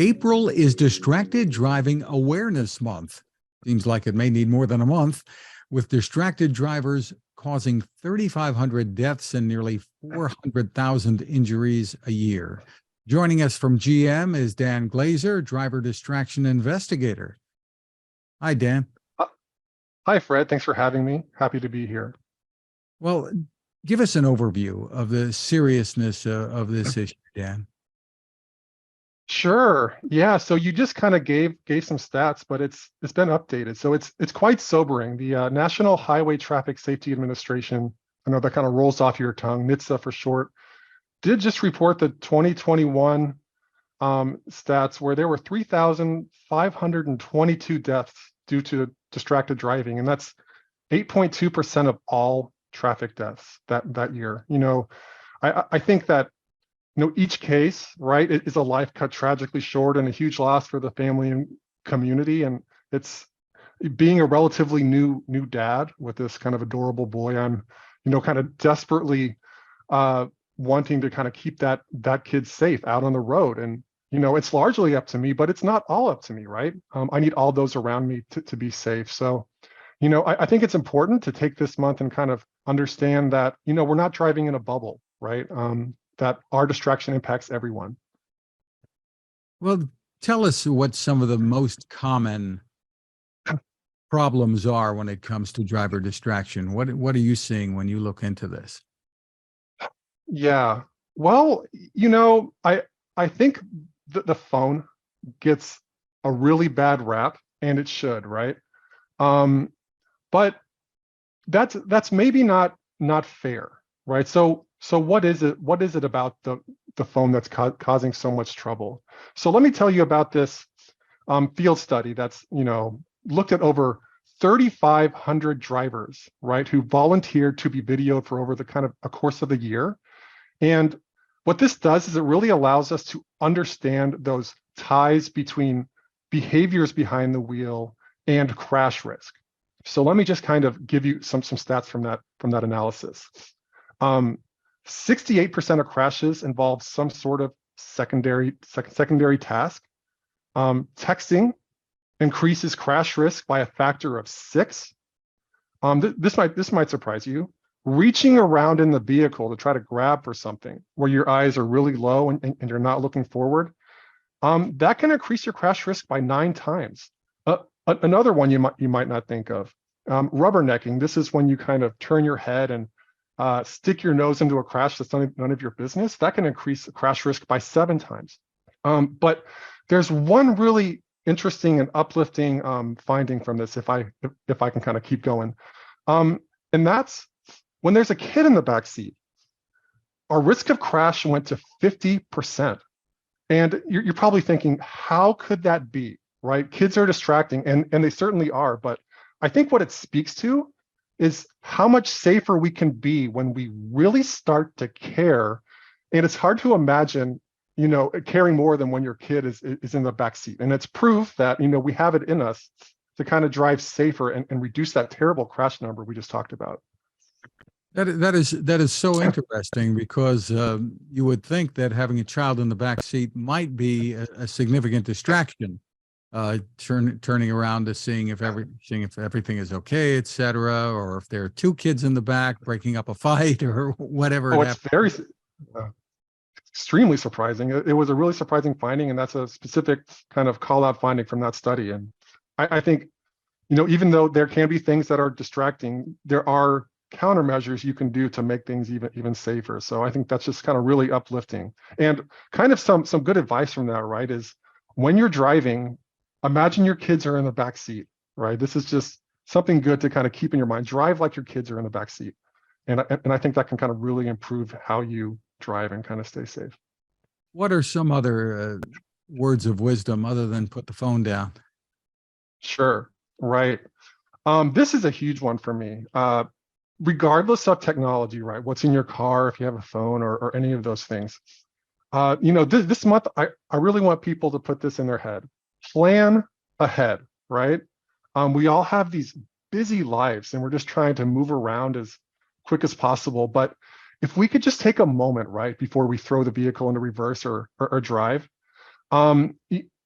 April is Distracted Driving Awareness Month. Seems like it may need more than a month, with distracted drivers causing 3,500 deaths and nearly 400,000 injuries a year. Joining us from GM is Dan Glaser, driver distraction investigator. Hi, Dan. Hi, Fred. Thanks for having me. Happy to be here. Well, give us an overview of the seriousness of this issue, Dan. Sure. Yeah. So you just kind of gave some stats, but it's been updated. So it's quite sobering. The National Highway Traffic Safety Administration, I know that kind of rolls off your tongue, NHTSA for short, did just report the 2021 stats where there were 3,522 deaths due to distracted driving, and that's 8.2% of all traffic deaths that year. I think that each case, right, it is a life cut tragically short and a huge loss for the family and community. And it's being a relatively new dad with this kind of adorable boy. I'm, kind of desperately wanting to kind of keep that kid safe out on the road. And it's largely up to me, but it's not all up to me, right? I need all those around me to be safe. So, I think it's important to take this month and kind of understand that, we're not driving in a bubble, right? That our distraction impacts everyone. Well, tell us what some of the most common problems are when it comes to driver distraction. What are you seeing when you look into this? Yeah, well, I think the phone gets a really bad rap, and it should, right? But that's maybe not fair, right? So what is it about the phone that's causing so much trouble? So let me tell you about this field study that's looked at over 3,500 drivers, right, who volunteered to be videoed for over the kind of a course of the year. And what this does is it really allows us to understand those ties between behaviors behind the wheel and crash risk. So let me just kind of give you some stats from that analysis. 68% of crashes involve some sort of secondary task. Texting increases crash risk by a factor of 6. This might surprise you. Reaching around in the vehicle to try to grab for something where your eyes are really low and you're not looking forward, that can increase your crash risk by 9 times. Another one you might not think of, rubbernecking. This is when you kind of turn your head and stick your nose into a crash that's none of your business. That can increase the crash risk by 7 times. But there's one really interesting and uplifting finding from this, if I can kind of keep going, and that's when there's a kid in the back seat, our risk of crash went to 50%. And you're probably thinking, how could that be, right? Kids are distracting, and they certainly are. But I think what it speaks to is how much safer we can be when we really start to care. And it's hard to imagine, caring more than when your kid is in the back seat. And it's proof that, we have it in us to kind of drive safer and reduce that terrible crash number we just talked about. That is so interesting, because you would think that having a child in the back seat might be a significant distraction, turning around to seeing if everything is okay, et cetera, or if there are 2 kids in the back breaking up a fight or whatever. Oh, it's very extremely surprising. It was a really surprising finding, and that's a specific kind of call-out finding from that study. And I think, even though there can be things that are distracting, there are countermeasures you can do to make things even safer. So I think that's just kind of really uplifting. And kind of some good advice from that, right, is when you're driving, imagine your kids are in the back seat, right? This is just something good to kind of keep in your mind. Drive like your kids are in the back seat. And I think that can kind of really improve how you drive and kind of stay safe. What are some other words of wisdom other than put the phone down? Sure, right. This is a huge one for me. Regardless of technology, right? What's in your car, if you have a phone or any of those things. This month, I really want people to put this in their head. Plan ahead, right? We all have these busy lives and we're just trying to move around as quick as possible. But if we could just take a moment, right, before we throw the vehicle into reverse or drive,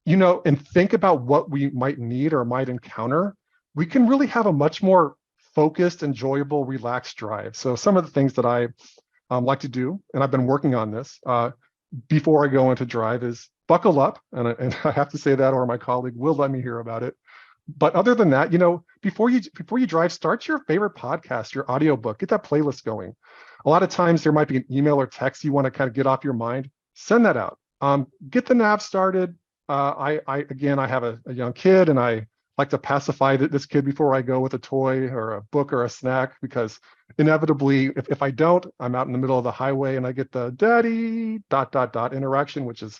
and think about what we might need or might encounter, we can really have a much more focused, enjoyable, relaxed drive. So some of the things that I like to do, and I've been working on this before I go into drive, is buckle up. And I have to say that, or my colleague will let me hear about it. But other than that, before you drive, start your favorite podcast, your audiobook, get that playlist going. A lot of times there might be an email or text you want to kind of get off your mind. Send that out. Get the nav started. I have a young kid, and I like to pacify this kid before I go with a toy or a book or a snack, because inevitably, if I don't, I'm out in the middle of the highway and I get the daddy ... interaction, which is,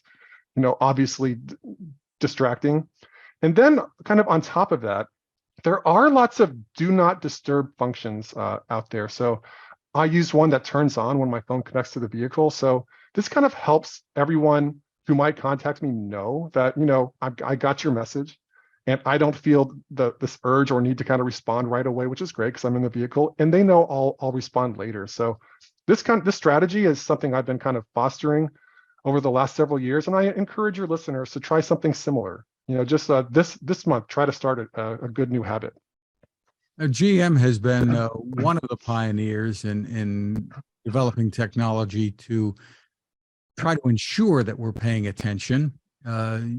obviously distracting. And then kind of on top of that, there are lots of do not disturb functions out there. So I use one that turns on when my phone connects to the vehicle. So this kind of helps everyone who might contact me know that, I got your message, and I don't feel this urge or need to kind of respond right away, which is great because I'm in the vehicle, and they know I'll respond later. So this strategy is something I've been kind of fostering over the last several years, and I encourage your listeners to try something similar. Just this month, try to start a good new habit. GM has been one of the pioneers in developing technology to try to ensure that we're paying attention,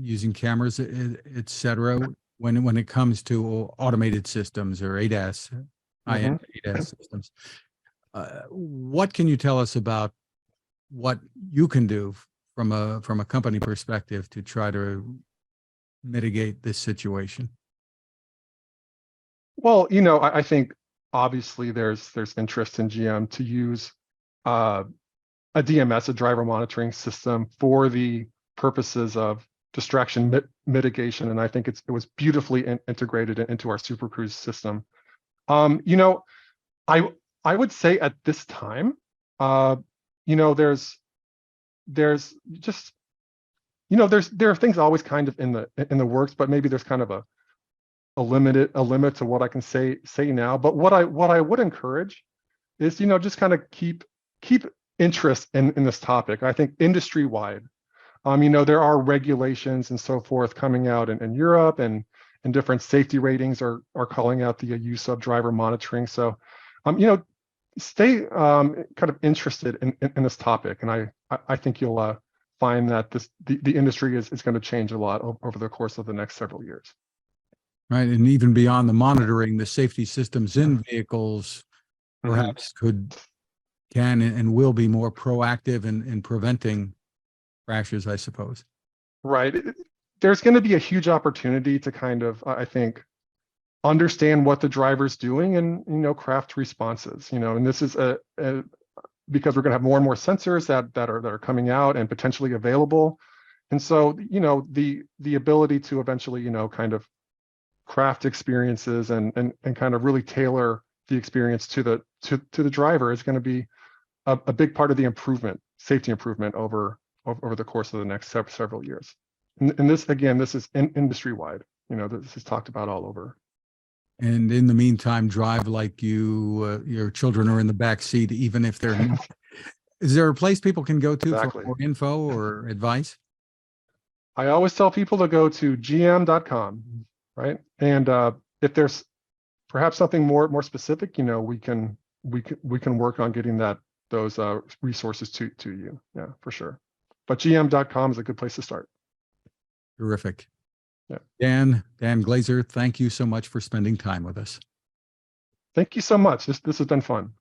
using cameras, et cetera, when it comes to automated systems or ADAS, high-end ADAS systems. What can you tell us about what you can do from a company perspective to try to mitigate this situation? Well, I think obviously there's interest in GM to use a DMS, a driver monitoring system, for the purposes of distraction mitigation, and I think it was beautifully integrated into our Super Cruise system. I would say at this time, there's just there are things always kind of in the works, but maybe there's kind of a limit to what I can say now. But what I would encourage is, just kind of keep interest in this topic. I think industry wide, there are regulations and so forth coming out in Europe, and different safety ratings are calling out the use of driver monitoring. So, stay kind of interested in this topic, and I think you'll find that the industry is going to change a lot over the course of the next several years. Right, and even beyond the monitoring, the safety systems in vehicles perhaps can and will be more proactive in preventing crashes, I suppose. Right. There's going to be a huge opportunity to kind of, I think, understand what the driver's doing and, craft responses, and this is because we're going to have more and more sensors that are coming out and potentially available. And so, the ability to eventually, kind of craft experiences and kind of really tailor the experience to the driver is going to be a big part of the safety improvement over the course of the next several years. And this is industry wide. This is talked about all over. And in the meantime, drive like your children are in the back seat, even if they're not. Is there a place people can go to Exactly. for more info or advice? I always tell people to go to gm.com, right? And if there's perhaps something more specific, we can work on getting those resources to you. Yeah, for sure. But gm.com is a good place to start. Terrific. Yeah. Dan Glaser, thank you so much for spending time with us. Thank you so much. This has been fun.